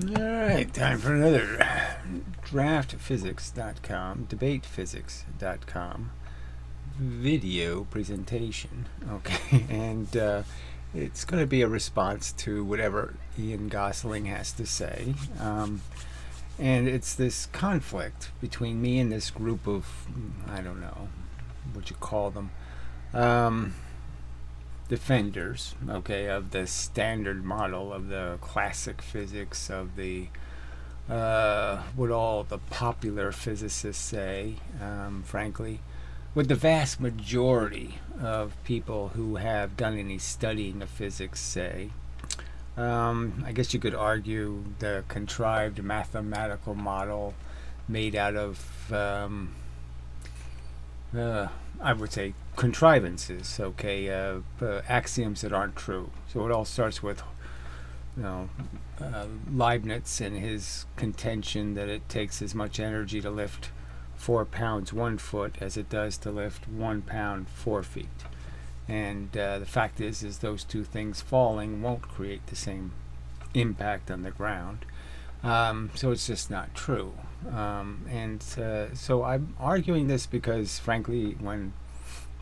Alright, time for another draftphysics.com, debatephysics.com video presentation. Okay, and it's going to be a response to whatever Ian Gosling has to say. And it's this conflict between me and this group of, I don't know what you call them, defenders, okay, of the standard model of the classic physics of the what all the popular physicists say, frankly, what the vast majority of people who have done any studying of physics say. I guess you could argue the contrived mathematical model made out of I would say contrivances, okay, axioms that aren't true. So it all starts with, Leibniz and his contention that it takes as much energy to lift 4 pounds 1 foot as it does to lift 1 pound 4 feet. And the fact is those two things falling won't create the same impact on the ground. So it's just not true. So I'm arguing this because, frankly, when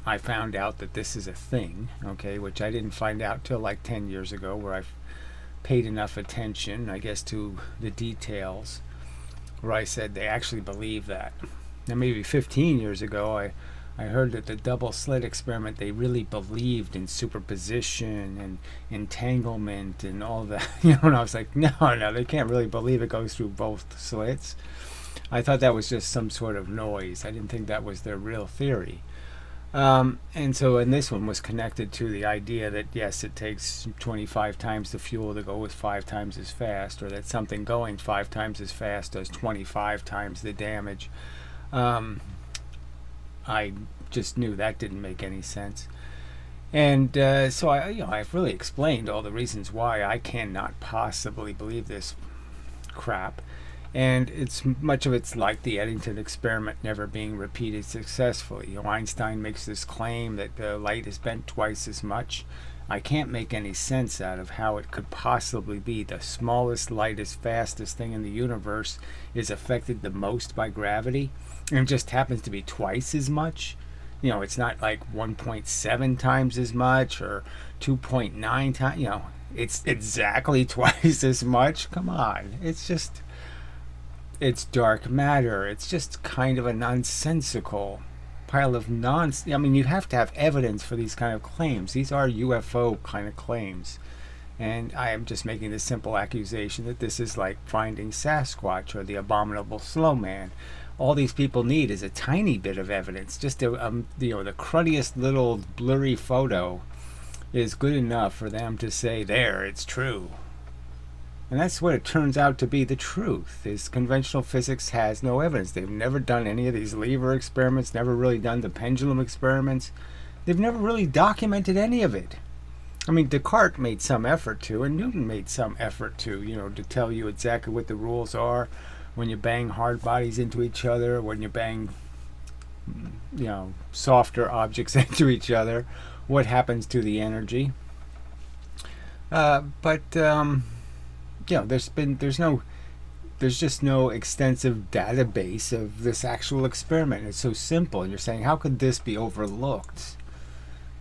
I found out that this is a thing, okay, which I didn't find out till like 10 years ago, where I've paid enough attention, I guess, to the details, where I said they actually believe that. Now, maybe 15 years ago, I heard that the double slit experiment, they really believed in superposition and entanglement and all that. And I was like, no, they can't really believe it goes through both slits. I thought that was just some sort of noise. I didn't think that was their real theory. And this one was connected to the idea that, yes, it takes 25 times the fuel to go with 5 times as fast, or that something going 5 times as fast does 25 times the damage. I just knew that didn't make any sense. And so I've really explained all the reasons why I cannot possibly believe this crap. And much of it's like the Eddington experiment never being repeated successfully. Einstein makes this claim that light is bent twice as much. I can't make any sense out of how it could possibly be the smallest, lightest, fastest thing in the universe is affected the most by gravity, and it just happens to be twice as much. It's not like 1.7 times as much or 2.9 times. It's exactly twice as much. Come on. It's dark matter. It's just kind of a nonsensical pile of nonsense. I mean, you have to have evidence for these kind of claims. These are UFO kind of claims. And I am just making the simple accusation that this is like finding Sasquatch or the abominable snowman. All these people need is a tiny bit of evidence. Just the cruddiest little blurry photo is good enough for them to say, there, it's true. And that's what it turns out to be the truth, is conventional physics has no evidence. They've never done any of these lever experiments, never really done the pendulum experiments. They've never really documented any of it. I mean, Descartes made some effort to, and Newton made some effort to tell you exactly what the rules are when you bang hard bodies into each other, when you bang, softer objects into each other, what happens to the energy. There's just no extensive database of this actual experiment. It's so simple, and you're saying, how could this be overlooked?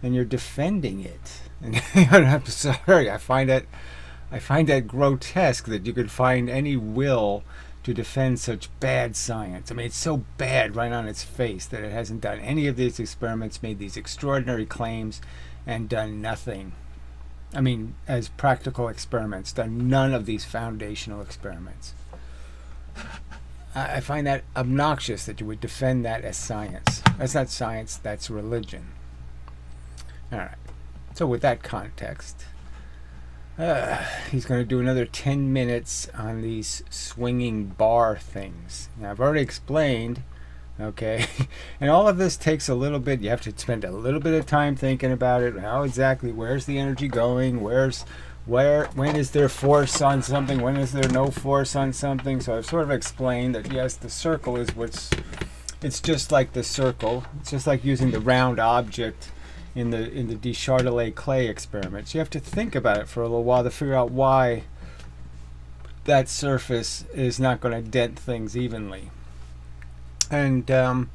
And you're defending it. And I'm sorry, I find that grotesque that you could find any will to defend such bad science. I mean, it's so bad right on its face that it hasn't done any of these experiments, made these extraordinary claims, and done nothing. I mean, as practical experiments, done none of these foundational experiments. I find that obnoxious that you would defend that as science. That's not science, that's religion. All right. So with that context, he's going to do another 10 minutes on these swinging bar things. Now, I've already explained, okay, and all of this takes a little bit. You have to spend a little bit of time thinking about it. How exactly, where's the energy going? When is there force on something? When is there no force on something? So I've sort of explained that, yes, the circle is it's just like the circle. It's just like using the round object in the Deschardelet clay experiments. You have to think about it for a little while to figure out why that surface is not going to dent things evenly. And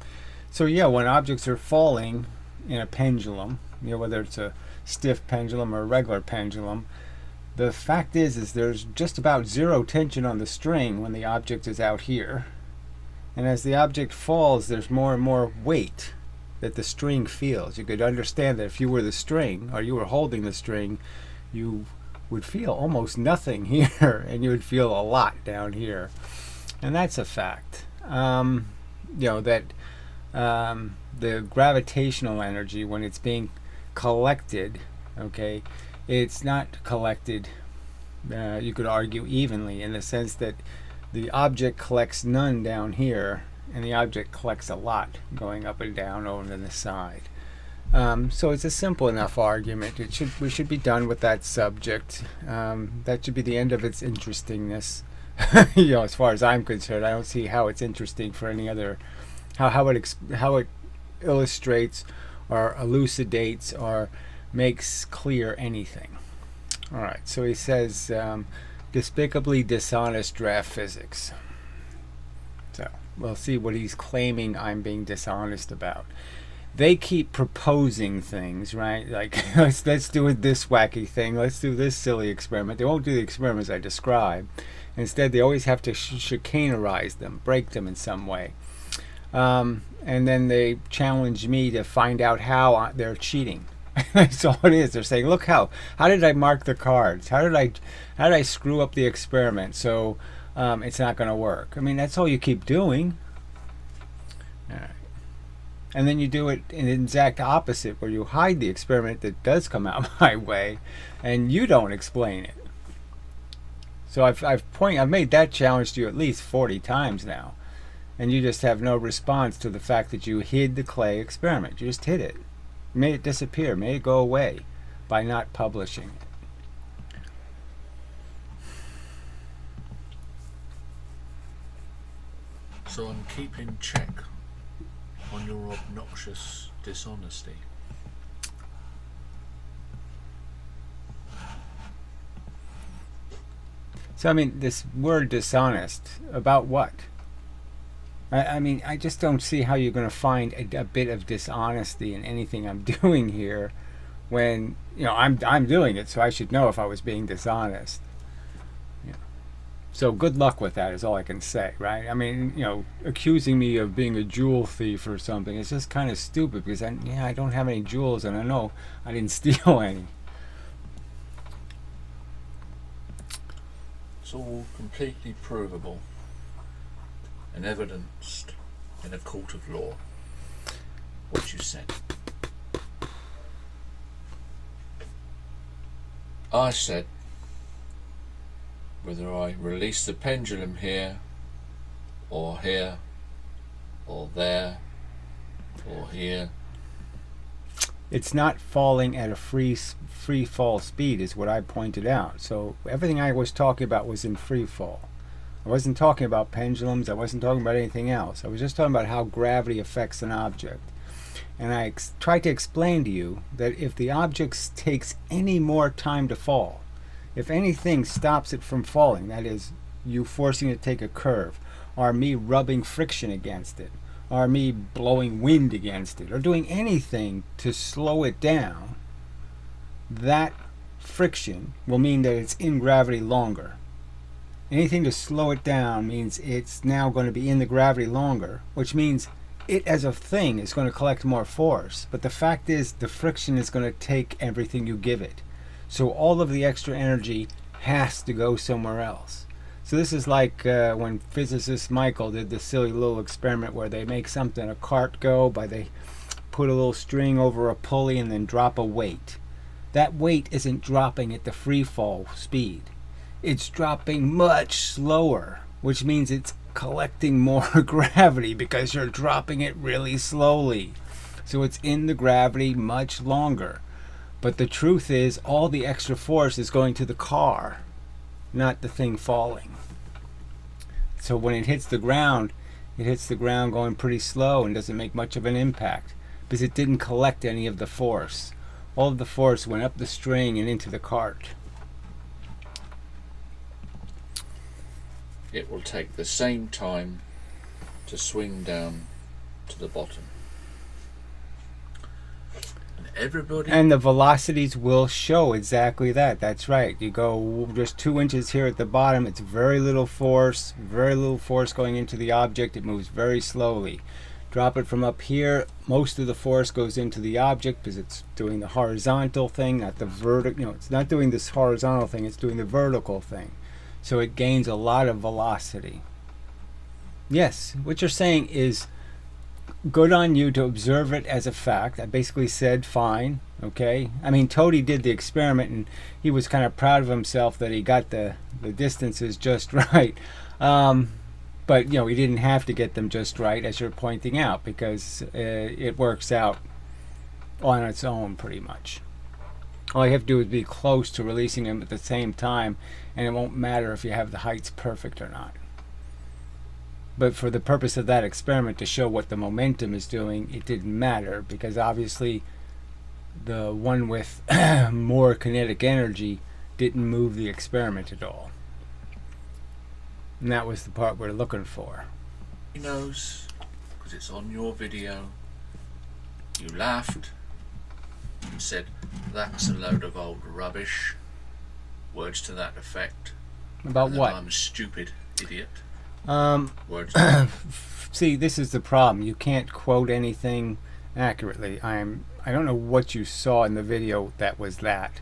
so yeah, when objects are falling in a pendulum, whether it's a stiff pendulum or a regular pendulum, the fact is there's just about zero tension on the string when the object is out here. And as the object falls, there's more and more weight that the string feels. You could understand that if you were the string, or you were holding the string, you would feel almost nothing here, and you would feel a lot down here. And that's a fact. That the gravitational energy, when it's being collected, okay, it's not collected, you could argue, evenly, in the sense that the object collects none down here, and the object collects a lot going up and down over to the side. So it's a simple enough argument. We should be done with that subject. That should be the end of its interestingness. As far as I'm concerned, I don't see how it's interesting for any other, how it illustrates or elucidates or makes clear anything. All right, so he says despicably dishonest draft physics. So we'll see what he's claiming I'm being dishonest about. They keep proposing things, right? Like, let's do this wacky thing. Let's do this silly experiment. They won't do the experiments I describe. Instead, they always have to chicanerize them, break them in some way. And then they challenge me to find out how they're cheating. That's all it is. They're saying, look, how did I mark the cards? How did I screw up the experiment so it's not going to work? I mean, that's all you keep doing. All right. And then you do it in the exact opposite, where you hide the experiment that does come out my way, and you don't explain it. So I've made that challenge to you at least 40 times now, and you just have no response to the fact that you hid the clay experiment. You just hid it, made it disappear, made it go away by not publishing it. So I'm keeping check on your obnoxious dishonesty. So I mean, this word dishonest, about what? I mean, I just don't see how you're going to find a bit of dishonesty in anything I'm doing here, when I'm doing it, so I should know if I was being dishonest. So good luck with that is all I can say, right? I mean, accusing me of being a jewel thief or something is just kind of stupid, because I don't have any jewels, and I know I didn't steal any. It's all completely provable and evidenced in a court of law, what you said. I said, whether I release the pendulum here, or there, or here, it's not falling at a free fall speed, is what I pointed out. So everything I was talking about was in free fall. I wasn't talking about pendulums. I wasn't talking about anything else. I was just talking about how gravity affects an object. And I tried to explain to you that if the object takes any more time to fall, if anything stops it from falling, that is, you forcing it to take a curve, or me rubbing friction against it, or me blowing wind against it, or doing anything to slow it down, that friction will mean that it's in gravity longer. Anything to slow it down means it's now going to be in the gravity longer, which means it as a thing is going to collect more force. But the fact is, the friction is going to take everything you give it. So all of the extra energy has to go somewhere else. So this is like when physicist Michael did this silly little experiment where they make a cart go by they put a little string over a pulley and then drop a weight. That weight isn't dropping at the free fall speed. It's dropping much slower, which means it's collecting more gravity because you're dropping it really slowly. So it's in the gravity much longer. But the truth is, all the extra force is going to the car, not the thing falling. So when it hits the ground going pretty slow and doesn't make much of an impact because it didn't collect any of the force. All of the force went up the string and into the cart. it will take the same time to swing down to the bottom. And everybody... And the velocities will show exactly that. That's right. You go just 2 inches here at the bottom. It's very little force going into the object. It moves very slowly. Drop it from up here. Most of the force goes into the object because it's doing the horizontal thing, not the vertical. You know, it's not doing this horizontal thing. It's doing the vertical thing. So it gains a lot of velocity. Yes, what you're saying is good on you to observe it as a fact. I basically said fine, okay? I mean, Toady did the experiment and he was kind of proud of himself that he got the distances just right. But, you know, he didn't have to get them just right, as you're pointing out, because it works out on its own pretty much. All you have to do is be close to releasing them at the same time, and it won't matter if you have the heights perfect or not. But for the purpose of that experiment, to show what the momentum is doing, it didn't matter, because obviously the one with more kinetic energy didn't move the experiment at all. And that was the part we're looking for. He knows, because it's on your video. You laughed and said, "That's a load of old rubbish." Words to that effect. About what? I'm a stupid idiot. Words. See, this is the problem. You can't quote anything accurately. I don't know what you saw in the video that was that.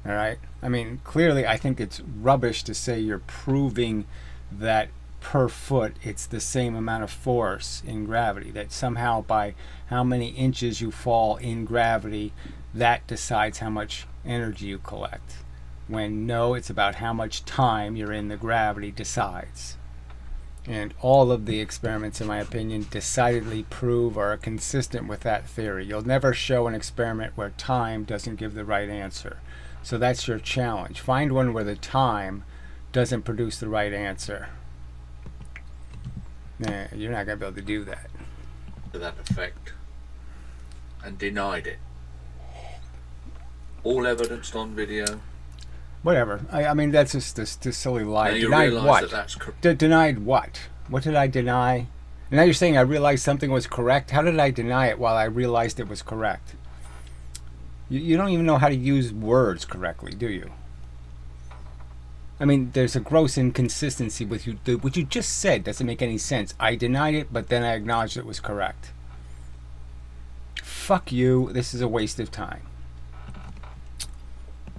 All right? I mean, clearly I think it's rubbish to say you're proving that per foot it's the same amount of force in gravity, that somehow by how many inches you fall in gravity, that decides how much energy you collect. When no, it's about how much time you're in the gravity decides. And all of the experiments, in my opinion, decidedly prove or are consistent with that theory. You'll never show an experiment where time doesn't give the right answer. So that's your challenge. Find one where the time doesn't produce the right answer. Nah, you're not going to be able to do that. To that effect. And denied it. All evidenced on video. Whatever. I mean, that's just a silly lie. Now you Denied realise what? that that's Denied what? What did I deny? And now you're saying I realized something was correct? How did I deny it while I realized it was correct? You don't even know how to use words correctly, do you? I mean, there's a gross inconsistency with you. What you just said doesn't make any sense. I denied it, but then I acknowledged it was correct. Fuck you. This is a waste of time.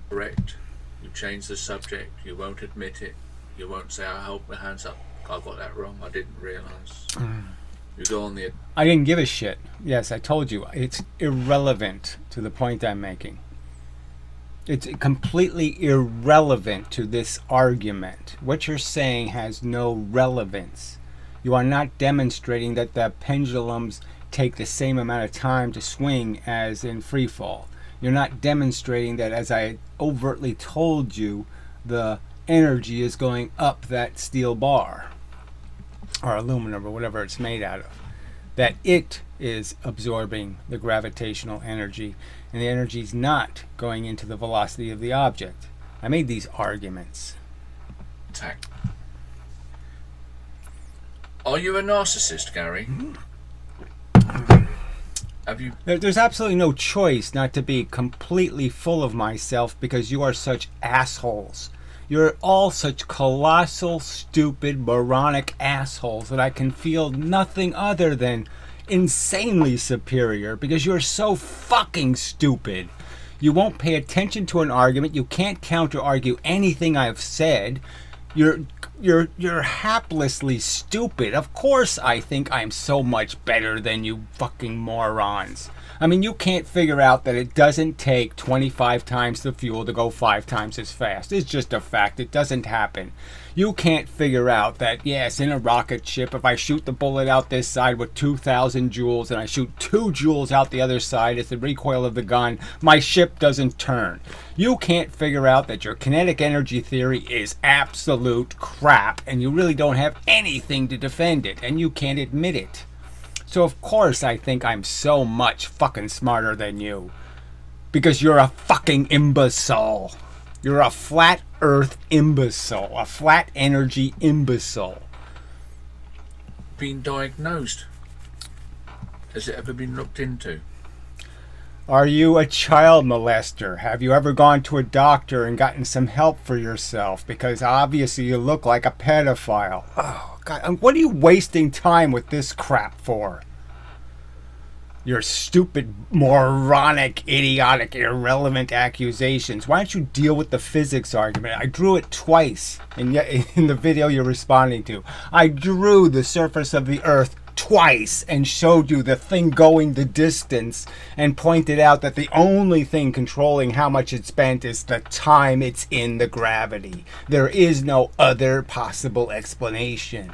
correct. You change the subject. You won't admit it. You won't say, "I hold my hands up. I got that wrong. I didn't realise." You go on the... I didn't give a shit. Yes, I told you. It's irrelevant to the point I'm making. It's completely irrelevant to this argument. What you're saying has no relevance. You are not demonstrating that the pendulums take the same amount of time to swing as in free fall. You're not demonstrating that, as I overtly told you, the energy is going up that steel bar or aluminum or whatever it's made out of, that it is absorbing the gravitational energy and the energy is not going into the velocity of the object. I made these arguments. Attack. Are you a narcissist, Gary? Have you... There's absolutely no choice not to be completely full of myself because you are such assholes. You're all such colossal, stupid, moronic assholes that I can feel nothing other than insanely superior because you're so fucking stupid. You won't pay attention to an argument. You can't counter-argue anything I've said. You're haplessly stupid. Of course I think I'm so much better than you fucking morons. I mean, you can't figure out that it doesn't take 25 times the fuel to go 5 times as fast. It's just a fact. It doesn't happen. You can't figure out that, yes, in a rocket ship, if I shoot the bullet out this side with 2,000 joules and I shoot 2 joules out the other side as the recoil of the gun, my ship doesn't turn. You can't figure out that your kinetic energy theory is absolute crap and you really don't have anything to defend it, and you can't admit it. So of course I think I'm so much fucking smarter than you. Because you're a fucking imbecile. You're a flat earth imbecile, a flat energy imbecile. Been diagnosed? Has it ever been looked into? Are you a child molester? Have you ever gone to a doctor and gotten some help for yourself? Because obviously you look like a pedophile. Oh, God. And what are you wasting time with this crap for? Your stupid, moronic, idiotic, irrelevant accusations. Why don't you deal with the physics argument? I drew it twice in the video you're responding to. I drew the surface of the Earth twice and showed you the thing going the distance and pointed out that the only thing controlling how much it's spent is the time it's in the gravity. There is no other possible explanation.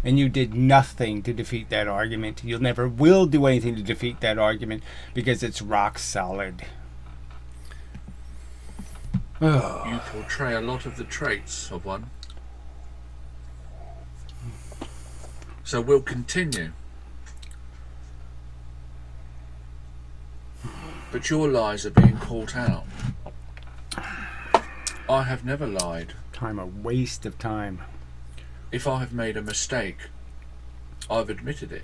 And you did nothing to defeat that argument. You never will do anything to defeat that argument because it's rock solid. You portray a lot of the traits of one. So we'll continue. But your lies are being caught out. I have never lied. Time, a waste of time. If I have made a mistake, I've admitted it.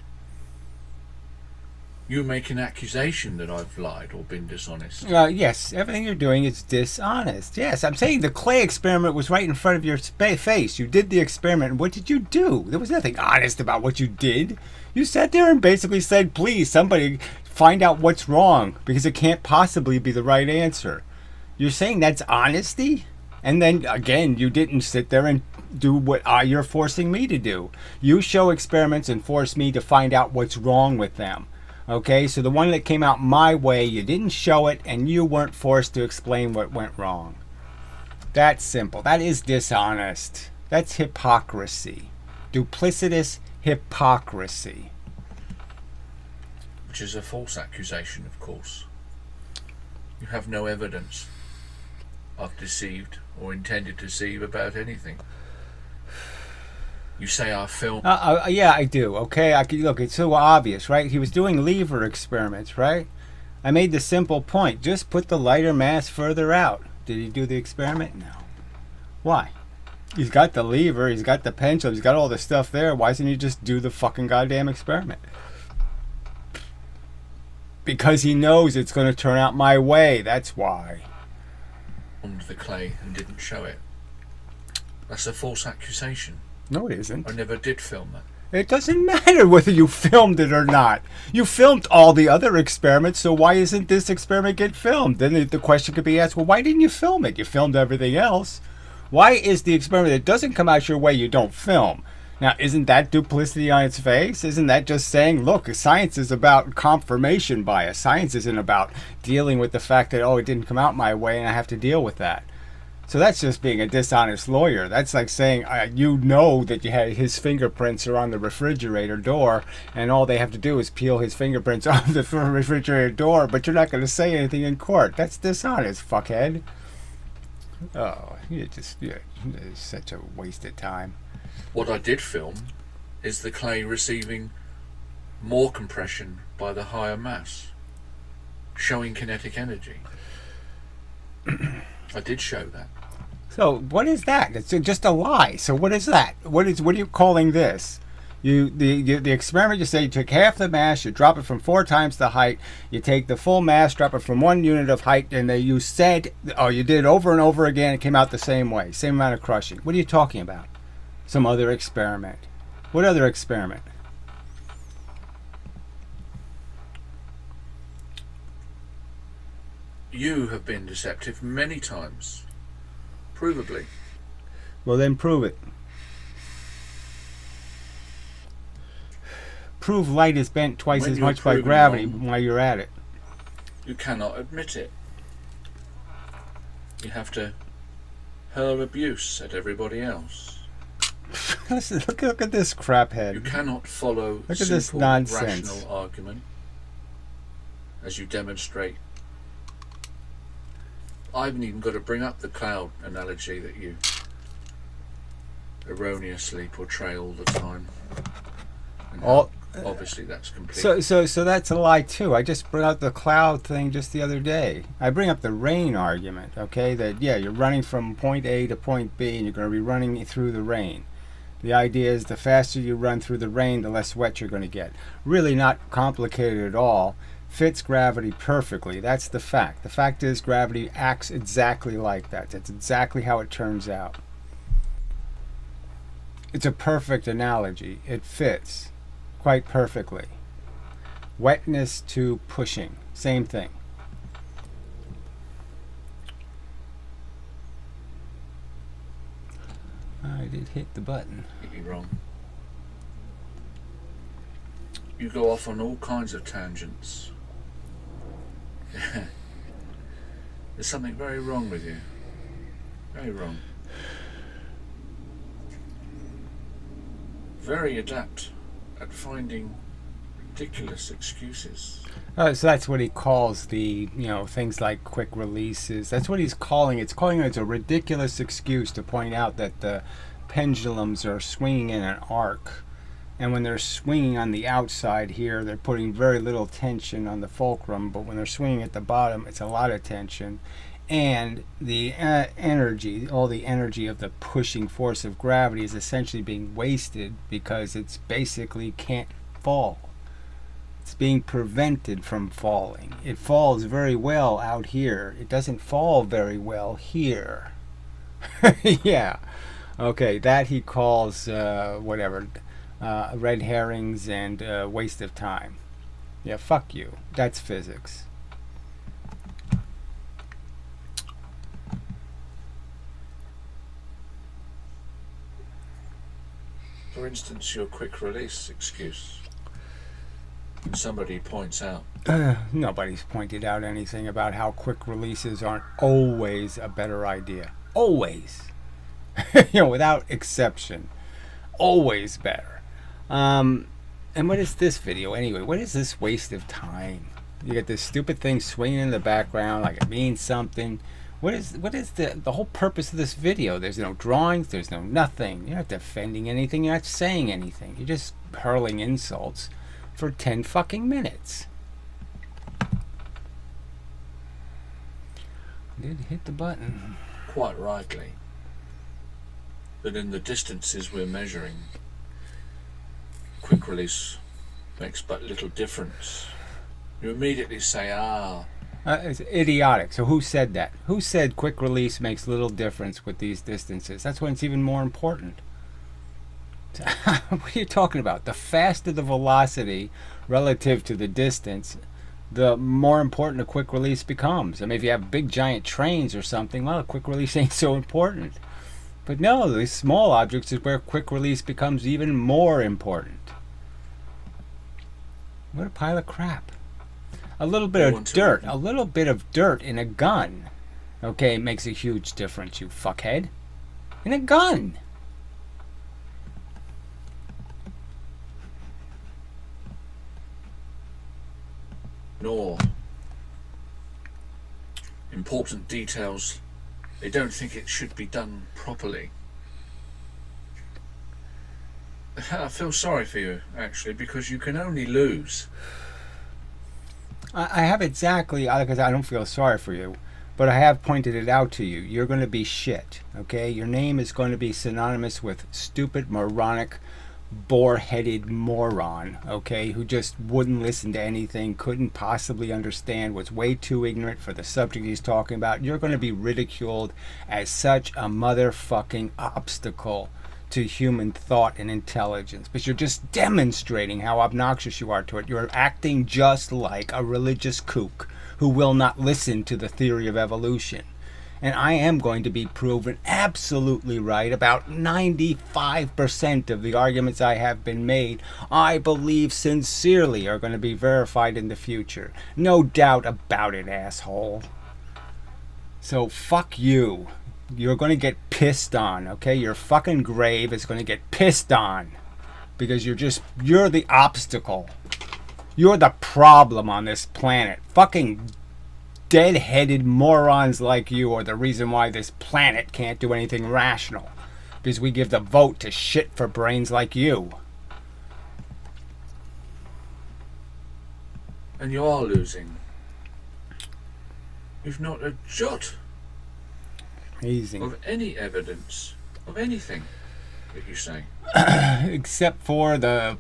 You make an accusation that I've lied or been dishonest. Yes, everything you're doing is dishonest. Yes, I'm saying the clay experiment was right in front of your face. You did the experiment, and what did you do? There was nothing honest about what you did. You sat there and basically said, please, somebody find out what's wrong, because it can't possibly be the right answer. You're saying that's honesty? And then, again, you didn't sit there and do what you're forcing me to do. You show experiments and force me to find out what's wrong with them. Okay, so the one that came out my way, you didn't show it, and you weren't forced to explain what went wrong. That's simple. That is dishonest. That's hypocrisy. Duplicitous hypocrisy. Which is a false accusation, of course. You have no evidence I've deceived or intended to deceive about anything. You say I filmed. Yeah, I do. Okay, look, it's so obvious, right? He was doing lever experiments, right? I made the simple point. Just put the lighter mass further out. Did he do the experiment? No. Why? He's got the lever, he's got the pendulum, he's got all the stuff there. Why doesn't he just do the fucking goddamn experiment? Because he knows it's going to turn out my way. That's why. Filmed the clay and didn't show it. That's a false accusation. No, it isn't. I never did film that. It doesn't matter whether you filmed it or not. You filmed all the other experiments, so why isn't this experiment get filmed? Then the question could be asked, well, why didn't you film it? You filmed everything else. Why is the experiment that doesn't come out your way you don't film? Now, isn't that duplicity on its face? Isn't that just saying, look, science is about confirmation bias. Science isn't about dealing with the fact that, oh, it didn't come out my way and I have to deal with that. So that's just being a dishonest lawyer. That's like saying, you know that you had his fingerprints are on the refrigerator door, and all they have to do is peel his fingerprints off the refrigerator door, but you're not going to say anything in court. That's dishonest, fuckhead. Oh, you're such a waste of time. What I did film is the clay receiving more compression by the higher mass, showing kinetic energy. I did show that. So what is that? It's just a lie. So what is that? What are you calling this? The experiment, you say you took half the mass, you drop it from 4 times the height, you take the full mass, drop it from 1 unit of height, and you said, oh, you did it over and over again, it came out the same way, same amount of crushing. What are you talking about? Some other experiment. What other experiment? You have been deceptive many times. Provably. Well, then prove it. Prove light is bent twice as much by gravity while you're at it. You cannot admit it. You have to hurl abuse at everybody else. Listen, look at this craphead. You cannot follow look at simple, this nonsense. rational argument as you demonstrate. I haven't even got to bring up the cloud analogy that you erroneously portray all the time. obviously that's completely... So that's a lie too. I just brought up the cloud thing just the other day. I bring up the rain argument, okay? That, yeah, you're running from point A to point B and you're going to be running through the rain. The idea is the faster you run through the rain, the less wet you're going to get. Really not complicated at all. Fits gravity perfectly. That's the fact. The fact is gravity acts exactly like that. That's exactly how it turns out. It's a perfect analogy. It fits quite perfectly. Wetness to pushing. Same thing. I did hit the button. You're wrong. You go off on all kinds of tangents. There's something very wrong with you. Very wrong. Very adept at finding ridiculous excuses. So that's what he calls the, things like quick releases. That's what he's calling it. It's calling it a ridiculous excuse to point out that the pendulums are swinging in an arc. And when they're swinging on the outside here, they're putting very little tension on the fulcrum. But when they're swinging at the bottom, it's a lot of tension. And the energy, all the energy of the pushing force of gravity is essentially being wasted because it's basically can't fall. It's being prevented from falling. It falls very well out here. It doesn't fall very well here. Yeah. Okay, that he calls, red herrings and waste of time. Yeah, fuck you. That's physics. For instance, your quick release excuse. Somebody points out. Nobody's pointed out anything about how quick releases aren't always a better idea. Always. Without exception. Always better. And what is this video anyway? What is this waste of time? You get this stupid thing swinging in the background like it means something. What is the whole purpose of this video? There's no drawings, there's no nothing. You're not defending anything, you're not saying anything. You're just hurling insults for 10 fucking minutes. Did hit the button. Quite rightly. But in the distances we're measuring, quick release makes but little difference. You immediately say, it's idiotic. So who said that? Who said quick release makes little difference with these distances? That's when it's even more important. What are you talking about? The faster the velocity relative to the distance, the more important a quick release becomes. I mean, if you have big giant trains or something, well, a quick release ain't so important. But no, these small objects is where quick release becomes even more important. What a pile of crap. A little bit of dirt, a little bit of dirt in a gun, okay, makes a huge difference, you fuckhead. In a gun. Nor important details. They don't think it should be done properly. I feel sorry for you, actually, because you can only lose. I have exactly, because I don't feel sorry for you, but I have pointed it out to you. You're going to be shit, okay? Your name is going to be synonymous with stupid, moronic, bore-headed moron, okay, who just wouldn't listen to anything, couldn't possibly understand, was way too ignorant for the subject he's talking about. You're going to be ridiculed as such a motherfucking obstacle to human thought and intelligence, but you're just demonstrating how obnoxious you are to it. You're acting just like a religious kook who will not listen to the theory of evolution. And I am going to be proven absolutely right about 95% of the arguments I have been made, I believe sincerely, are going to be verified in the future. No doubt about it, asshole. So fuck you. You're going to get pissed on, okay? Your fucking grave is going to get pissed on. Because you're the obstacle. You're the problem on this planet. Fucking dead-headed morons like you are the reason why this planet can't do anything rational. Because we give the vote to shit for brains like you. and you are losing. You've not a jot Amazing. of any evidence of anything that you say. Except for the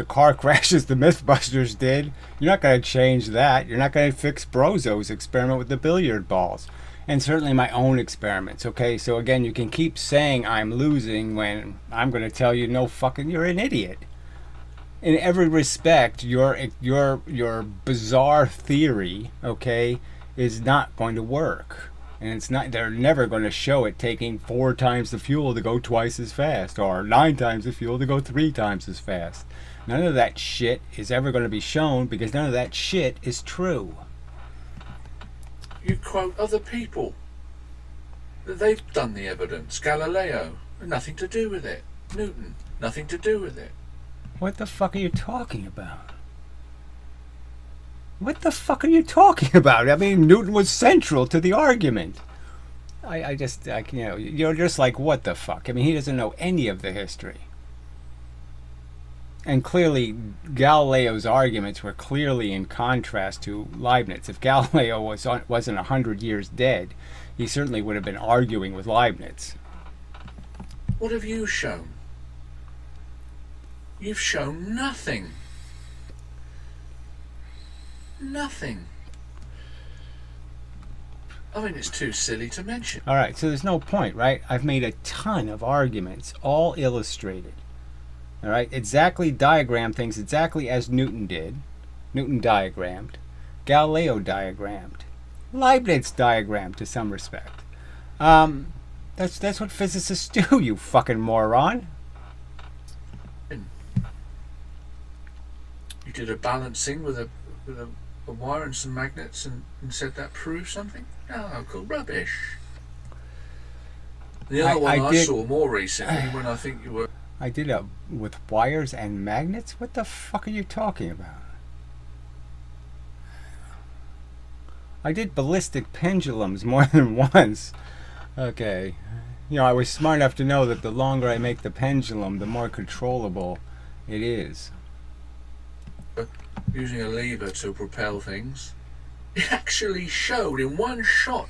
car crashes the Mythbusters did. You're not going to change that. You're not going to fix Brozo's experiment with the billiard balls. And certainly my own experiments, okay? So again, you can keep saying I'm losing when I'm going to tell you, no fucking, you're an idiot. In every respect, your bizarre theory, okay, is not going to work. And it's not, they're never going to show it taking 4 times the fuel to go twice as fast, or 9 times the fuel to go 3 times as fast. None of that shit is ever going to be shown because none of that shit is true. You quote other people that they've done the evidence. Galileo, nothing to do with it. Newton, nothing to do with it. What the fuck are you talking about? What the fuck are you talking about? I mean, Newton was central to the argument. I just, you know, you're just like, what the fuck? I mean, he doesn't know any of the history. And clearly, Galileo's arguments were clearly in contrast to Leibniz. If Galileo wasn't 100 years dead, he certainly would have been arguing with Leibniz. What have you shown? You've shown nothing. Nothing. I mean, it's too silly to mention. All right, so there's no point, right? I've made a ton of arguments, all illustrated. All right, exactly diagram things exactly as Newton did. Newton diagrammed. Galileo diagrammed. Leibniz diagrammed to some respect. That's what physicists do, you fucking moron. You did a balancing with a wire and some magnets and said that proves something? No, cool rubbish. The other one I saw more recently when I think you were... I did it with wires and magnets? What the fuck are you talking about? I did ballistic pendulums more than once. Okay. You know, I was smart enough to know that the longer I make the pendulum, the more controllable it is. Using a lever to propel things. It actually showed in one shot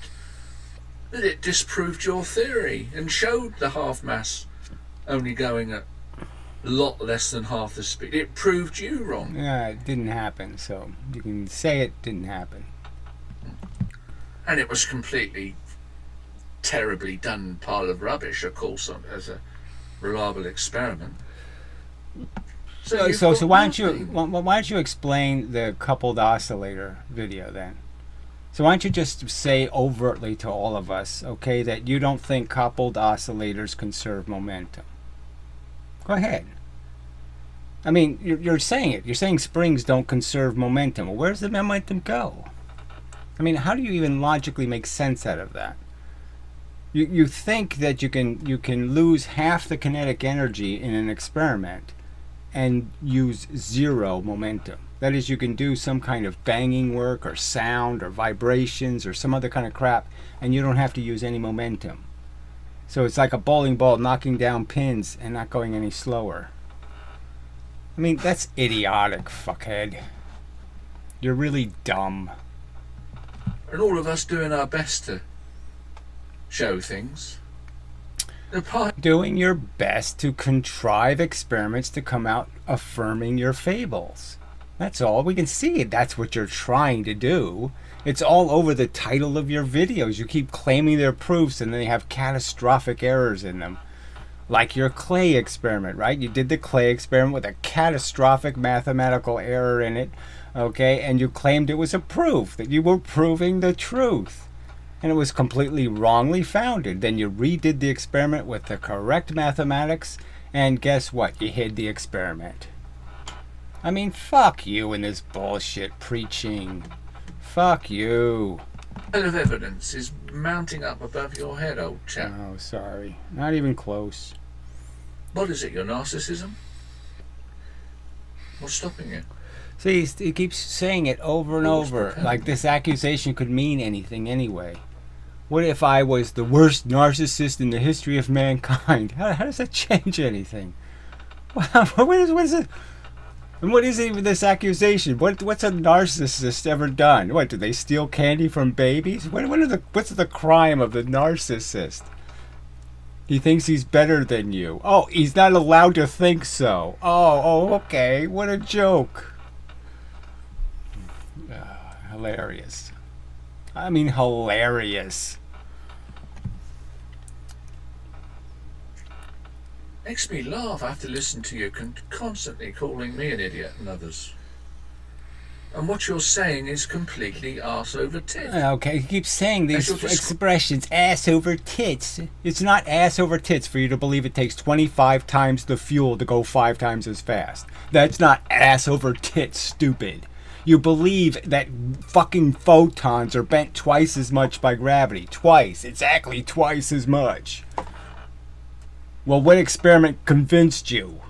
that it disproved your theory and showed the half mass only going at a lot less than half the speed. It proved you wrong. Yeah, it didn't happen, so you can say it didn't happen. And it was completely terribly done pile of rubbish, of course, as a reliable experiment. So why don't you explain the coupled oscillator video then? So why don't you just say overtly to all of us, okay, that you don't think coupled oscillators conserve momentum? Go ahead. I mean, you're saying it. You're saying springs don't conserve momentum. Well, where's the momentum go? I mean, how do you even logically make sense out of that? You think that you can lose half the kinetic energy in an experiment and use 0 momentum. That is, you can do some kind of banging work or sound or vibrations or some other kind of crap and you don't have to use any momentum. So it's like a bowling ball knocking down pins and not going any slower. I mean, that's idiotic, fuckhead. You're really dumb. And all of us doing our best to show things. Doing your best to contrive experiments to come out affirming your fables. That's all. We can see it. That's what you're trying to do. It's all over the title of your videos. You keep claiming they're proofs and then they have catastrophic errors in them. Like your clay experiment, right? You did the clay experiment with a catastrophic mathematical error in it, okay? And you claimed it was a proof, that you were proving the truth. And it was completely wrongly founded. Then you redid the experiment with the correct mathematics, and guess what? You hid the experiment. I mean, fuck you and this bullshit preaching. Fuck you. A lot of evidence is mounting up above your head, old chap. Oh, sorry. Not even close. What is it, your narcissism? What's stopping you? See, he keeps saying it over and over, like this accusation could mean anything anyway. What if I was the worst narcissist in the history of mankind? How does that change anything? What is it? And what is even this accusation? What's a narcissist ever done? What, do they steal candy from babies? What's the crime of the narcissist? He thinks he's better than you. Oh, he's not allowed to think so. Oh, okay. What a joke. Hilarious. I mean, hilarious. Makes me laugh. I have to listen to you constantly calling me an idiot and others. And what you're saying is completely arse over tits. Okay, he keeps saying these expressions, ass over tits. It's not ass over tits for you to believe it takes 25 times the fuel to go 5 times as fast. That's not ass over tits, stupid. You believe that fucking photons are bent twice as much by gravity. Twice. Exactly twice as much. Well, what experiment convinced you?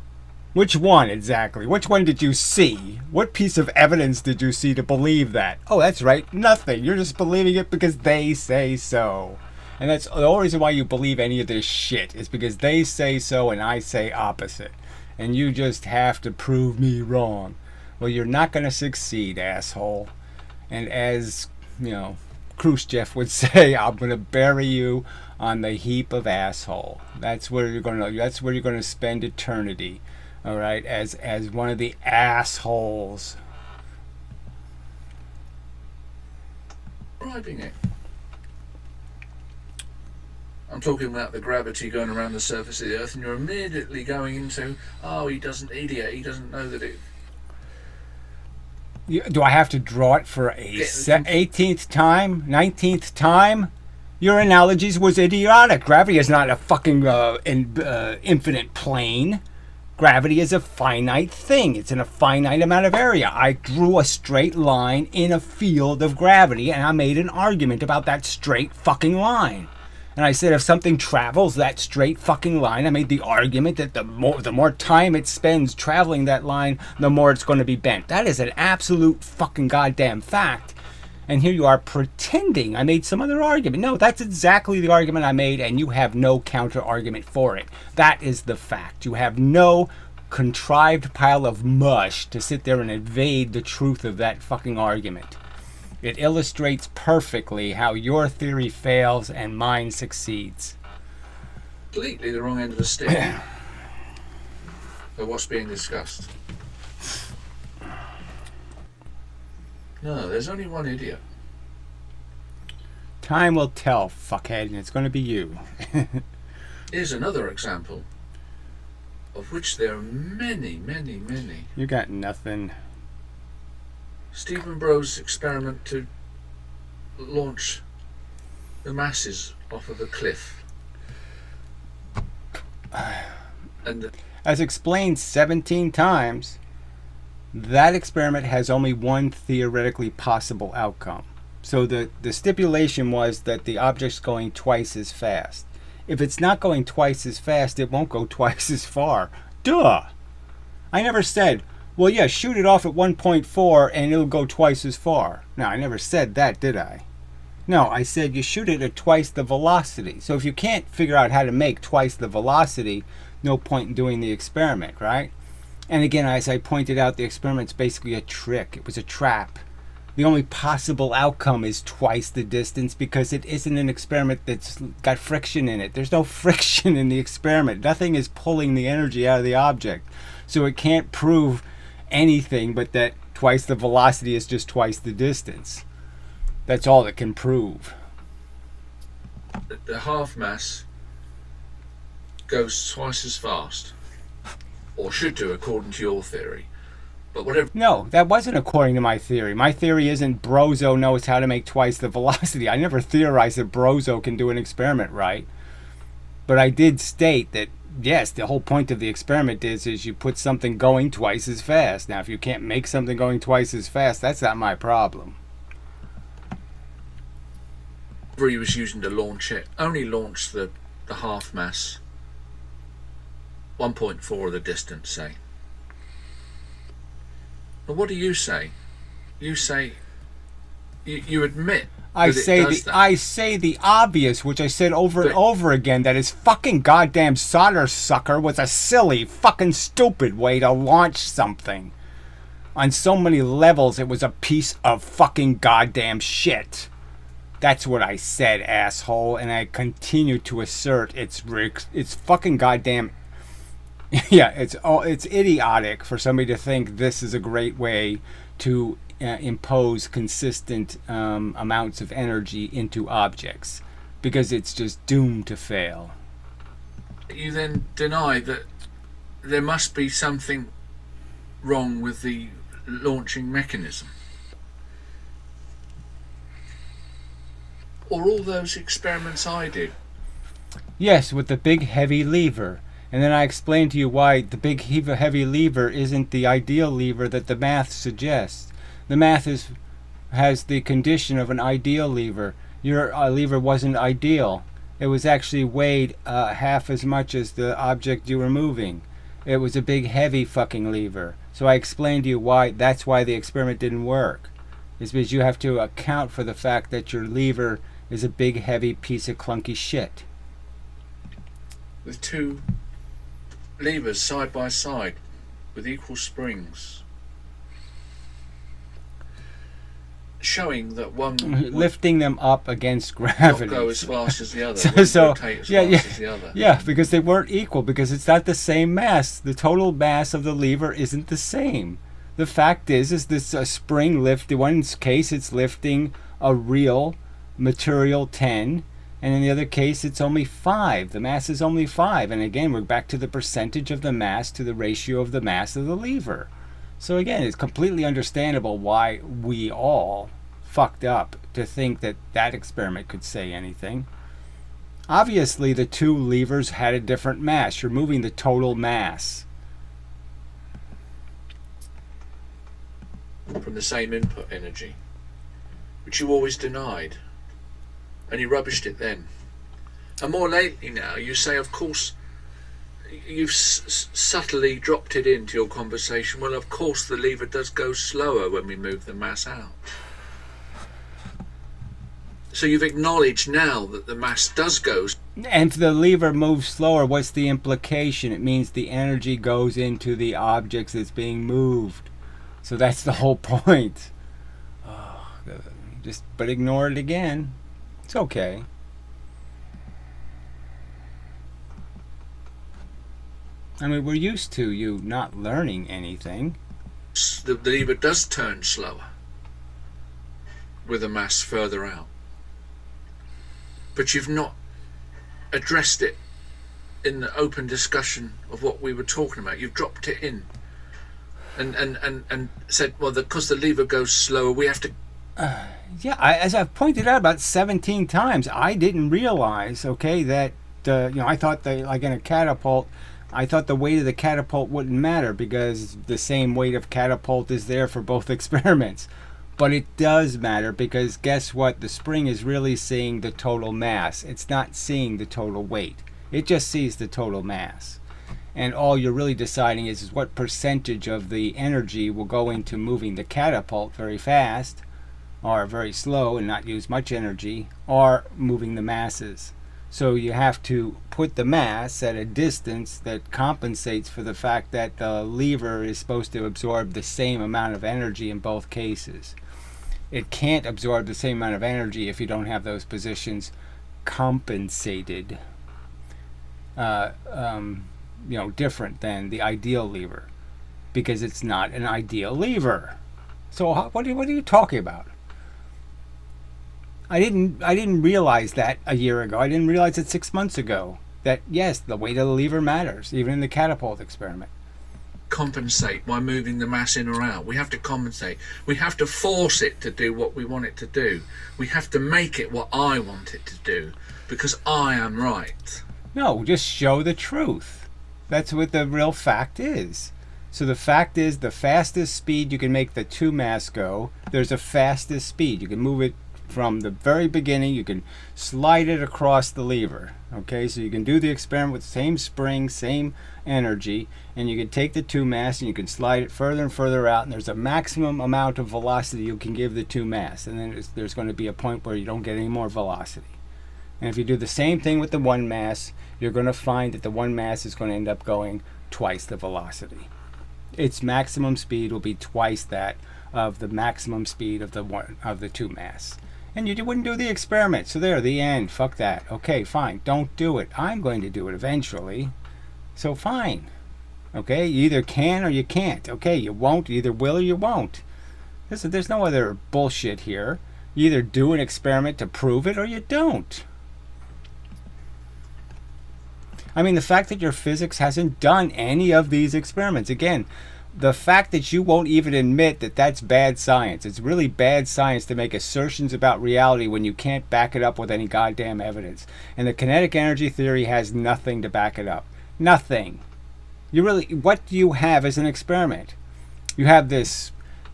Which one exactly? Which one did you see? What piece of evidence did you see to believe that? Oh, that's right, nothing. You're just believing it because they say so. And that's the only reason why you believe any of this shit is because they say so and I say opposite. And you just have to prove me wrong. Well, you're not going to succeed, asshole. And as, Khrushchev would say, I'm going to bury you on the heap of asshole. That's where you're going to spend eternity. All right, as one of the assholes. Describing it. I'm talking about the gravity going around the surface of the Earth, and you're immediately going into, oh, he doesn't know that it. Do I have to draw it for a 18th time, 19th time? Your analogies was idiotic. Gravity is not a fucking infinite plane. Gravity is a finite thing. It's in a finite amount of area. I drew a straight line in a field of gravity, and I made an argument about that straight fucking line. And I said if something travels that straight fucking line, I made the argument that the more time it spends traveling that line, the more it's going to be bent. That is an absolute fucking goddamn fact. And here you are pretending I made some other argument. No, that's exactly the argument I made, and you have no counter argument for it. That is the fact. You have no contrived pile of mush to sit there and evade the truth of that fucking argument. It illustrates perfectly how your theory fails and mine succeeds. Completely the wrong end of the stick. For what's being discussed. No, there's only one idiot. Time will tell, fuckhead, and it's going to be you. Here's another example, of which there are many, many, many. You got nothing. Stephen Bro's experiment to launch the masses off of a cliff. And as explained 17 times, that experiment has only one theoretically possible outcome. So the stipulation was that the object's going twice as fast. If it's not going twice as fast, it won't go twice as far. Duh! I never said, well, yeah, shoot it off at 1.4 and it'll go twice as far. No, I never said that, did I? No, I said you shoot it at twice the velocity. So if you can't figure out how to make twice the velocity, no point in doing the experiment, right? And again, as I pointed out, the experiment's basically a trick. It was a trap. The only possible outcome is twice the distance because it isn't an experiment that's got friction in it. There's no friction in the experiment. Nothing is pulling the energy out of the object. So it can't prove anything but that twice the velocity is just twice the distance. That's all it can prove. The half mass goes twice as fast. Or should do, according to your theory. But whatever. No, that wasn't according to my theory. My theory isn't Brozo knows how to make twice the velocity. I never theorized that Brozo can do an experiment right. But I did state that, yes, the whole point of the experiment is you put something going twice as fast. Now, if you can't make something going twice as fast, that's not my problem. He was using to launch it, only launched the half mass 1.4 of the distance, say. But what do you say? You say you admit I say the obvious, which I said over and over again, that his fucking goddamn solder sucker was a silly, fucking stupid way to launch something. On so many levels, it was a piece of fucking goddamn shit. That's what I said, asshole, and I continue to assert it's fucking goddamn. Yeah, it's idiotic for somebody to think this is a great way to impose consistent amounts of energy into objects, because it's just doomed to fail. You then deny that there must be something wrong with the launching mechanism, or all those experiments I did. Yes, with the big heavy lever. And then I explained to you why the big heavy lever isn't the ideal lever that the math suggests. The math has the condition of an ideal lever. Your lever wasn't ideal. It was actually weighed half as much as the object you were moving. It was a big heavy fucking lever. So I explained to you that's why the experiment didn't work. It's because you have to account for the fact that your lever is a big heavy piece of clunky shit. With two levers side by side with equal springs, showing that one lifting them up against gravity. Not go as fast as the other. so rotate as fast as the other. Yeah, because they weren't equal, because it's not the same mass. The total mass of the lever isn't the same. The fact is this spring lift. In one case, it's lifting a real material 10. And in the other case, it's only 5. The mass is only 5. And again, we're back to the percentage of the mass to the ratio of the mass of the lever. So again, it's completely understandable why we all fucked up to think that that experiment could say anything. Obviously, the two levers had a different mass. You're moving the total mass. From the same input energy, which you always denied. And you rubbished it then. And more lately now, you say, of course, you've subtly dropped it into your conversation. Well, of course, the lever does go slower when we move the mass out. So you've acknowledged now that the mass does go. And if the lever moves slower, what's the implication? It means the energy goes into the objects that's being moved. So that's the whole point. But ignore it again. It's okay. I mean, we're used to you not learning anything. The lever does turn slower with a mass further out. But you've not addressed it in the open discussion of what we were talking about. You've dropped it in and said, well, because the lever goes slower, we have to... Yeah, as I've pointed out about 17 times, I didn't realize, okay, that, I thought like in a catapult, I thought the weight of the catapult wouldn't matter because the same weight of catapult is there for both experiments. But it does matter because guess what? The spring is really seeing the total mass. It's not seeing the total weight. It just sees the total mass. And all you're really deciding is what percentage of the energy will go into moving the catapult very fast, or very slow and not use much energy, or moving the masses. So you have to put the mass at a distance that compensates for the fact that the lever is supposed to absorb the same amount of energy in both cases. It can't absorb the same amount of energy if you don't have those positions compensated, different than the ideal lever, because it's not an ideal lever. So what are you talking about? I didn't realize that a year ago. I didn't realize it 6 months ago. That yes, the weight of the lever matters, even in the catapult experiment. Compensate by moving the mass in or out. We have to compensate. We have to force it to do what we want it to do. We have to make it what I want it to do, because I am right. No, just show the truth. That's what the real fact is. So the fact is, the fastest speed you can make the two mass go, there's a fastest speed. You can move it from the very beginning. You can slide it across the lever. Okay, so you can do the experiment with the same spring, same energy, and you can take the two mass and you can slide it further and further out, and there's a maximum amount of velocity you can give the two mass, and then there's going to be a point where you don't get any more velocity. And if you do the same thing with the one mass, you're going to find that the one mass is going to end up going twice the velocity. its maximum speed will be twice that of the maximum speed of the two mass. And you wouldn't do the experiment. So there, the end. Fuck that. Okay, fine. Don't do it. I'm going to do it eventually. So fine. Okay, you either can or you can't. Okay, you won't. You either will or you won't. Listen, there's no other bullshit here. You either do an experiment to prove it or you don't. I mean, the fact that your physics hasn't done any of these experiments, again, the fact that you won't even admit that that's bad science. It's really bad science to make assertions about reality when you can't back it up with any goddamn evidence. And the kinetic energy theory has nothing to back it up. Nothing. What do you have as an experiment? You have this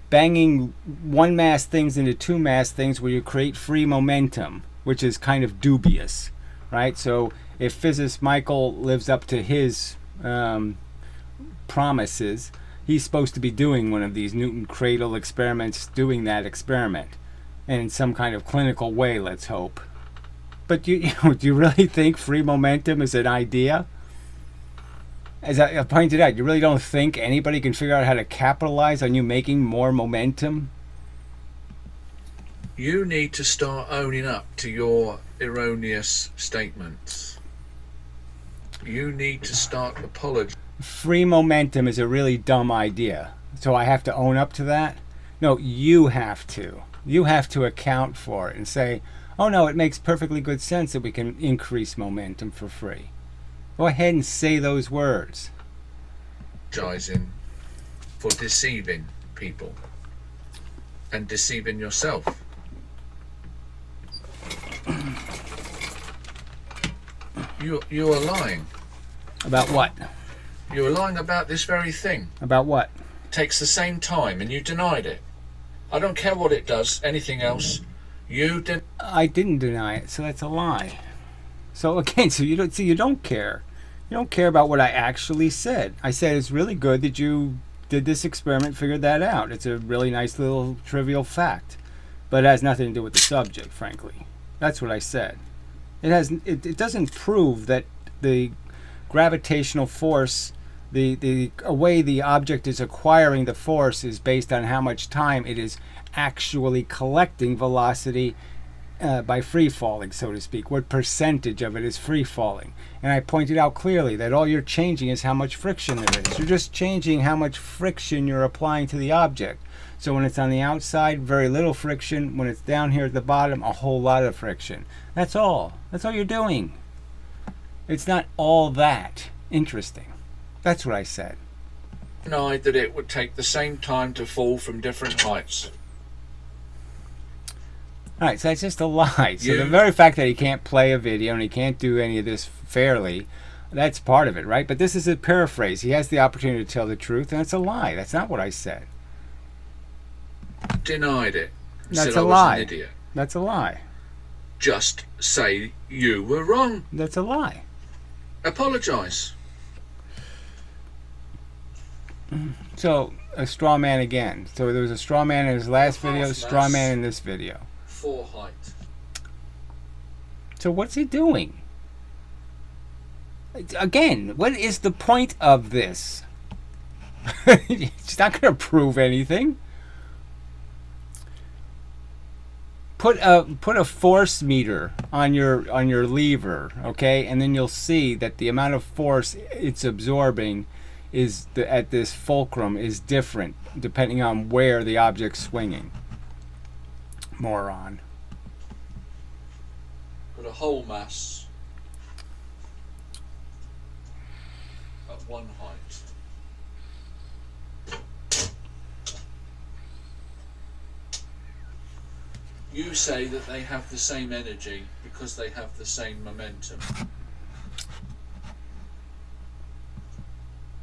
banging one mass things into two mass things where you create free momentum, which is kind of dubious, right? So if physicist Michael lives up to his promises, he's supposed to be doing one of these Newton cradle experiments, doing that experiment, and in some kind of clinical way, let's hope. But do you really think free momentum is an idea? As I pointed out, you really don't think anybody can figure out how to capitalize on you making more momentum? You need to start owning up to your erroneous statements. You need to start apologizing. Free momentum is a really dumb idea. So I have to own up to that? No, you have to. You have to account for it and say, oh no, it makes perfectly good sense that we can increase momentum for free. Go ahead and say those words. Apologizing for deceiving people and deceiving yourself. You are lying. About what? You are lying about this very thing. About what? It takes the same time and you denied it. I don't care what it does, anything else. I didn't deny it, so that's a lie. So again, you don't care. You don't care about what I actually said. I said it's really good that you did this experiment, figured that out. It's a really nice little trivial fact. But it has nothing to do with the subject, frankly. That's what I said. It doesn't prove that the gravitational force, the way the object is acquiring the force is based on how much time it is actually collecting velocity by free falling, so to speak. What percentage of it is free falling? And I pointed out clearly that all you're changing is how much friction there is. You're just changing how much friction you're applying to the object. So when it's on the outside, very little friction. When it's down here at the bottom, a whole lot of friction. That's all. That's all you're doing. It's not all that interesting. That's what I said. Denied that it would take the same time to fall from different heights. Alright, so that's just a lie. So the very fact that he can't play a video and he can't do any of this fairly, that's part of it, right? But this is a paraphrase. He has the opportunity to tell the truth, and it's a lie. That's not what I said. Denied it. That's said a I was lie. an idiot. That's a lie. Just say you were wrong. That's a lie. Apologise. So, a straw man again. So there was a straw man in his last video, straw man in this video. For height. So what's he doing? Again, what is the point of this? It's not going to prove anything. Put a force meter on your lever, okay, and then you'll see that the amount of force it's absorbing at this fulcrum is different depending on where the object's swinging. Moron. Put a whole mass at one height. You say that they have the same energy because they have the same momentum.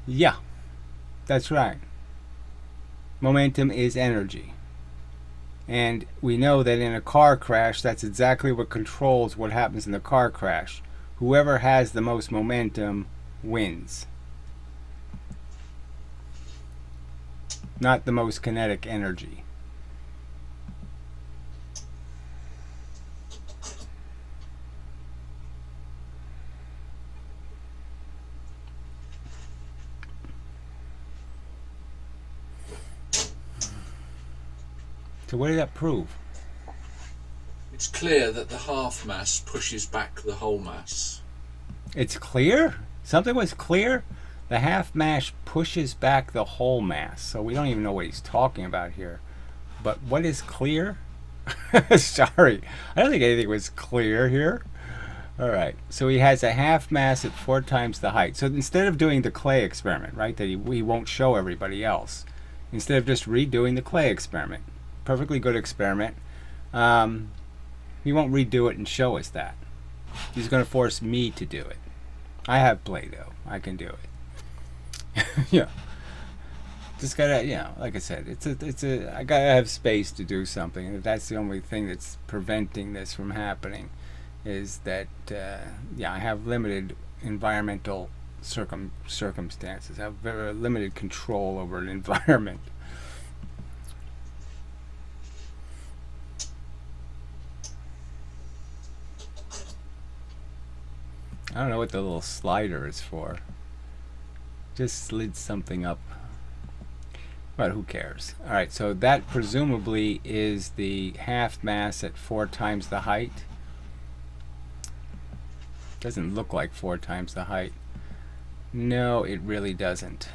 Yeah, that's right. Momentum is energy. And we know that in a car crash, that's exactly what controls what happens in the car crash. Whoever has the most momentum wins. Not the most kinetic energy. So what did that prove? It's clear that the half mass pushes back the whole mass. It's clear? Something was clear? The half mass pushes back the whole mass. So we don't even know what he's talking about here. But what is clear? Sorry, I don't think anything was clear here. All right, so he has a half mass at 4 times the height. So instead of doing the clay experiment, right, that he won't show everybody else, instead of just redoing the clay experiment, perfectly good experiment, he won't redo it and show us that. He's going to force me to do it. I have Play-Doh. I can do it. Yeah. Just gotta, you know, like I said, I gotta have space to do something, and if that's the only thing that's preventing this from happening, is that, yeah, I have limited environmental circumstances. I have very limited control over an environment. I don't know what the little slider is for. Just slid something up. But who cares? Alright, so that presumably is the half mass at 4 times the height. Doesn't look like 4 times the height. No, it really doesn't.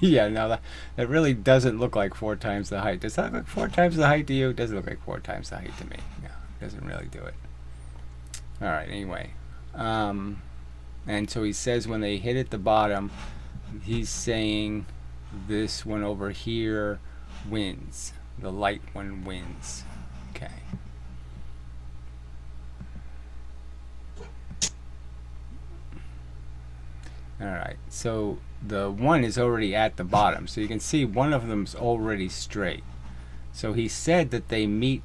Yeah, no, that really doesn't look like 4 times the height. Does that look like 4 times the height to you? It doesn't look like 4 times the height to me. No, it doesn't really do it. Alright, anyway. And so he says when they hit at the bottom, he's saying this one over here wins. The light one wins. Okay. Alright, so the one is already at the bottom. So you can see one of them's already straight. So he said that they meet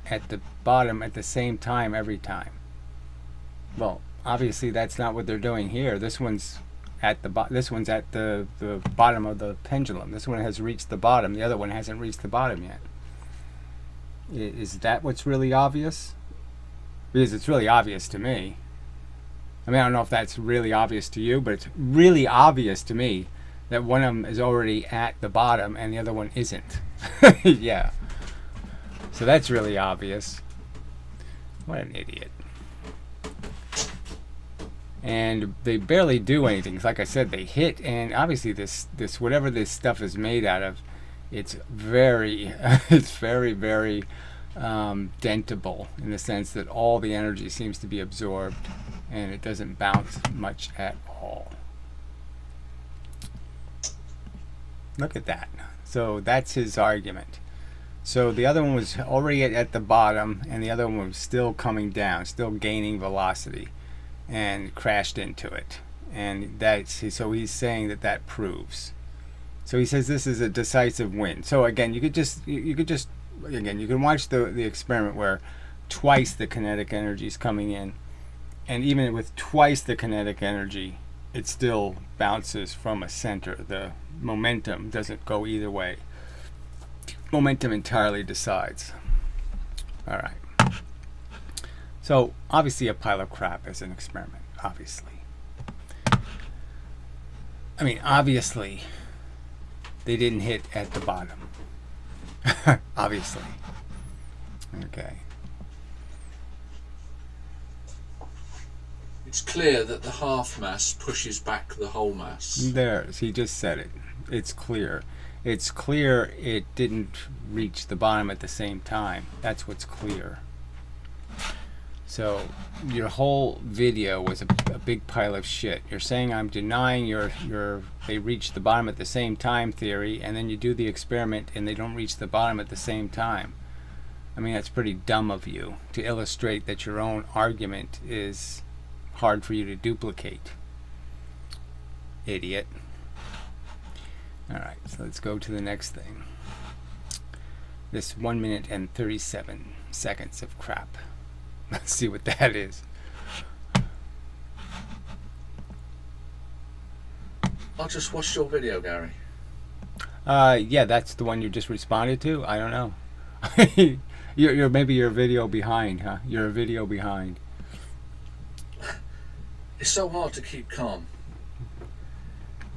at the bottom at the same time every time. Well, obviously that's not what they're doing here. This one's at the bottom of the pendulum. This one has reached the bottom. The other one hasn't reached the bottom yet. Is that what's really obvious? Because it's really obvious to me. I mean, I don't know if that's really obvious to you, but it's really obvious to me that one of them is already at the bottom and the other one isn't. Yeah. So that's really obvious. What an idiot. And they barely do anything. Like I said, they hit, and obviously this whatever this stuff is made out of, it's very very dentable, in the sense that all the energy seems to be absorbed and it doesn't bounce much at all. Look at that. So that's his argument. So the other one was already at the bottom, and the other one was still coming down, still gaining velocity, and crashed into it. And so he's saying that proves. So he says this is a decisive win. So again, you could just again, you can watch the experiment where twice the kinetic energy is coming in, and even with twice the kinetic energy, it still bounces from a center. The momentum doesn't go either way. Momentum entirely decides. All right. So obviously a pile of crap is an experiment, obviously. I mean, obviously they didn't hit at the bottom. Obviously. Okay. It's clear that the half mass pushes back the whole mass. He just said it. It's clear. It's clear it didn't reach the bottom at the same time. That's what's clear. So your whole video was a big pile of shit. You're saying I'm denying they reach the bottom at the same time theory, and then you do the experiment and they don't reach the bottom at the same time. I mean, that's pretty dumb of you to illustrate that your own argument is hard for you to duplicate. Idiot. Alright, so let's go to the next thing. This 1 minute and 37 seconds of crap. Let's see what that is. I just watched your video, Gary. Yeah, that's the one you just responded to? I don't know. Maybe you're a video behind, huh? You're a video behind. It's so hard to keep calm.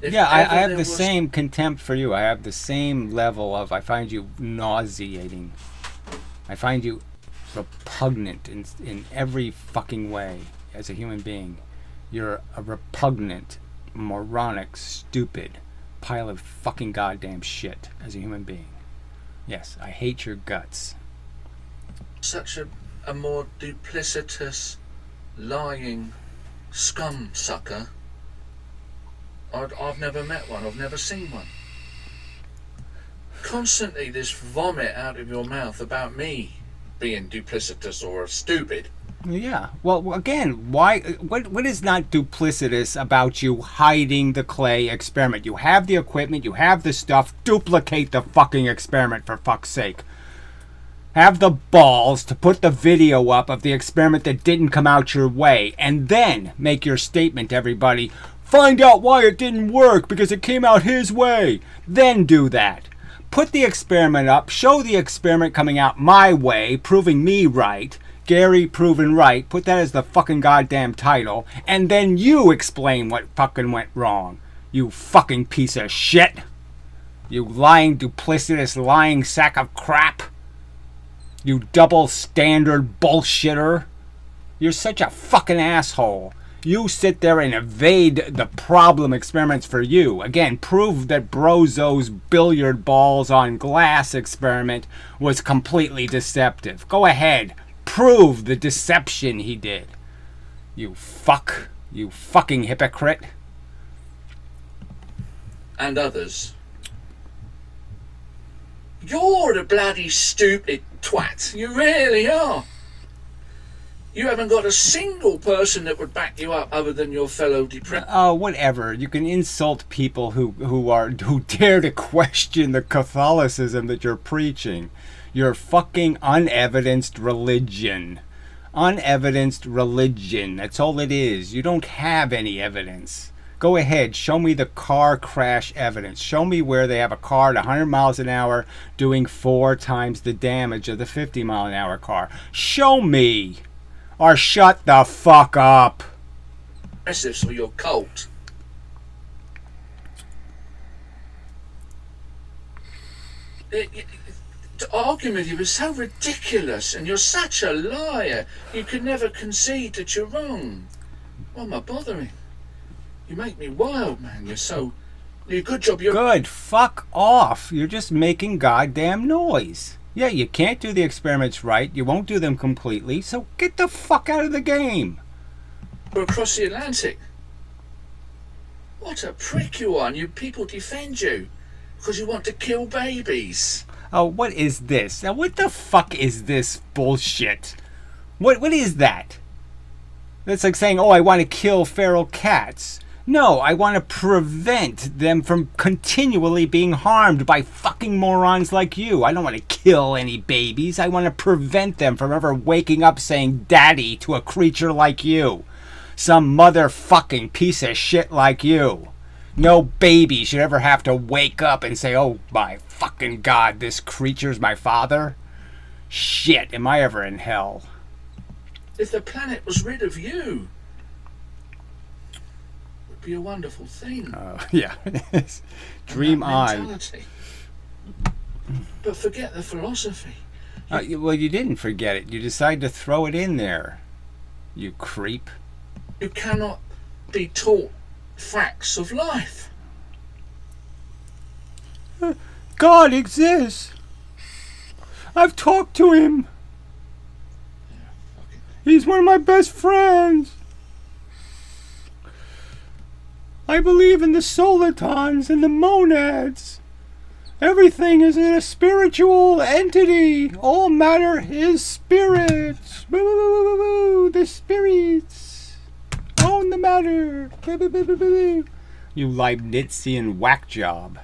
If Yeah, I ever have there the was, same contempt for you. I have the same level of, I find you nauseating. I find you repugnant in every fucking way as a human being. You're a repugnant, moronic, stupid pile of fucking goddamn shit as a human being. Yes, I hate your guts. such a more duplicitous, lying scum sucker, I've never met one. I've never seen one. Constantly this vomit out of your mouth about me being duplicitous or stupid. Yeah. Well, again, why? What is not duplicitous about you hiding the clay experiment? You have the equipment, you have the stuff. Duplicate the fucking experiment, for fuck's sake. Have the balls to put the video up of the experiment that didn't come out your way, and then make your statement to everybody. Find out why it didn't work, because it came out his way. Then do that. Put the experiment up, show the experiment coming out my way, proving me right. Gary proven right. Put that as the fucking goddamn title, and then you explain what fucking went wrong. You fucking piece of shit. You lying, duplicitous, lying sack of crap. You double standard bullshitter. You're such a fucking asshole. You sit there and evade the problem experiments for you. Again, prove that Brozo's billiard balls on glass experiment was completely deceptive. Go ahead. Prove the deception he did. You fuck. You fucking hypocrite. And others. You're the bloody stupid twat. You really are. You haven't got a single person that would back you up other than your fellow depressed. Oh, whatever. You can insult people who dare to question the Catholicism that you're preaching. Your fucking unevidenced religion. Unevidenced religion. That's all it is. You don't have any evidence. Go ahead, show me the car crash evidence. Show me where they have a car at 100 miles an hour doing 4 times the damage of the 50 mile an hour car. Show me. Or shut the fuck up. For your cult. To argue with you is so ridiculous, and you're such a liar. You can never concede that you're wrong. Why am I bothering? You make me wild, man. You're a good job. Good. Fuck off. You're just making goddamn noise. Yeah, you can't do the experiments right. You won't do them completely. So get the fuck out of the game. We're across the Atlantic. What a prick you are. And you people defend you because you want to kill babies. Oh, what is this? Now, what the fuck is this bullshit? What is that? That's like saying, oh, I want to kill feral cats. No, I want to prevent them from continually being harmed by fucking morons like you. I don't want to kill any babies. I want to prevent them from ever waking up saying daddy to a creature like you. Some motherfucking piece of shit like you. No baby should ever have to wake up and say, oh my fucking god, this creature's my father. Shit, am I ever in hell? If the planet was rid of you, be a wonderful thing. Yeah. Dream on. But forget the philosophy. Well, you didn't forget it. You decided to throw it in there. You creep. You cannot be taught facts of life. God exists. I've talked to him. He's one of my best friends. I believe in the solitons and the monads. Everything is in a spiritual entity. All matter is spirit. The spirits own the matter. You Leibnizian whack job.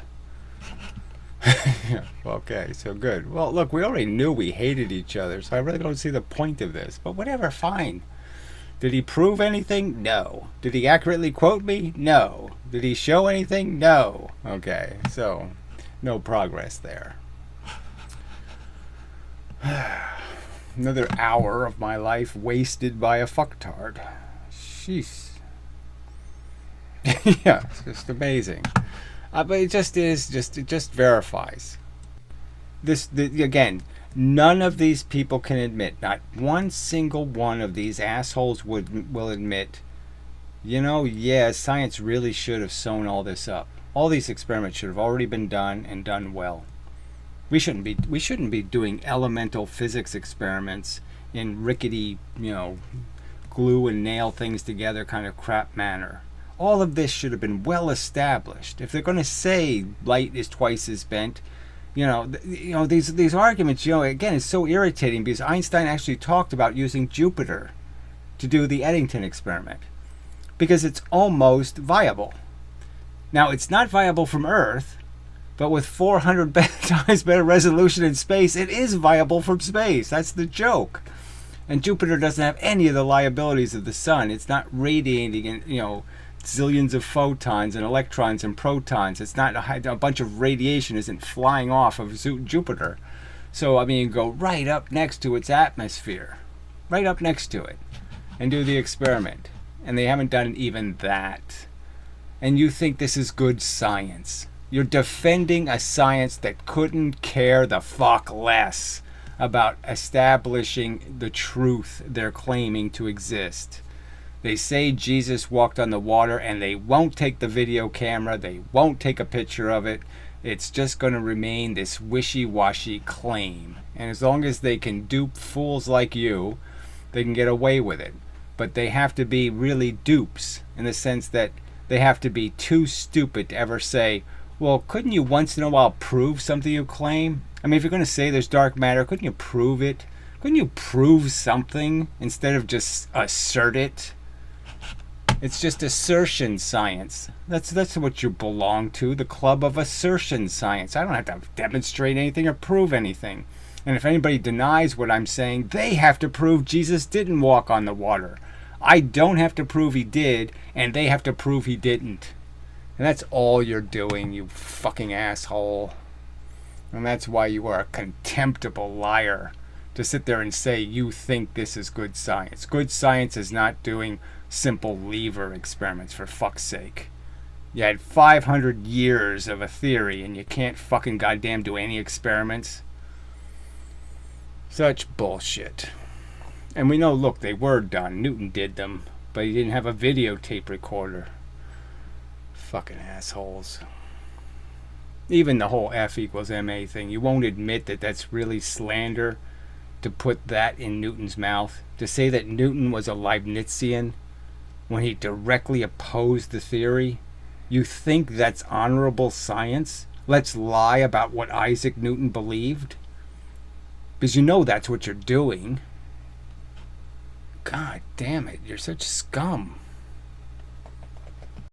Okay, so good. Well, look, we already knew we hated each other, so I really don't see the point of this. But whatever, fine. Did he prove anything? No. Did he accurately quote me? No. Did he show anything? No. Okay, so no progress there. Another hour of my life wasted by a fucktard. Jeez. Yeah, it's just amazing. But it just is, it just verifies. Again, none of these people can admit, not one single one of these assholes will admit, yeah, science really should have sewn all this up. All these experiments should have already been done and done well. We shouldn't be doing elemental physics experiments in rickety, glue and nail things together kind of crap manner. All of this should have been well established. If they're going to say light is twice as bent, these arguments, again, it's so irritating because Einstein actually talked about using Jupiter to do the Eddington experiment because it's almost viable. Now, it's not viable from Earth, but with 400 times better resolution in space, it is viable from space. That's the joke. And Jupiter doesn't have any of the liabilities of the sun. It's not radiating, zillions of photons and electrons and protons. It's not a bunch of radiation isn't flying off of Jupiter. So, go right up next to its atmosphere. Right up next to it. And do the experiment. And they haven't done even that. And you think this is good science. You're defending a science that couldn't care the fuck less about establishing the truth they're claiming to exist. They say Jesus walked on the water and they won't take the video camera, they won't take a picture of it. It's just going to remain this wishy-washy claim. And as long as they can dupe fools like you, they can get away with it. But they have to be really dupes in the sense that they have to be too stupid to ever say, well, couldn't you once in a while prove something you claim? If you're going to say there's dark matter, couldn't you prove it? Couldn't you prove something instead of just assert it? It's just assertion science. That's what you belong to, the club of assertion science. I don't have to demonstrate anything or prove anything. And if anybody denies what I'm saying, they have to prove Jesus didn't walk on the water. I don't have to prove he did, and they have to prove he didn't. And that's all you're doing, you fucking asshole. And that's why you are a contemptible liar, to sit there and say you think this is good science. Good science is not doing simple lever experiments, for fuck's sake. You had 500 years of a theory and you can't fucking goddamn do any experiments. Such bullshit. And we know, look, they were done. Newton did them, but he didn't have a videotape recorder. Fucking assholes. Even the whole F equals MA thing, you won't admit that that's really slander to put that in Newton's mouth. To say that Newton was a Leibnizian when he directly opposed the theory. You think that's honorable science? Let's lie about what Isaac Newton believed? Because you know that's what you're doing. God damn it, you're such scum.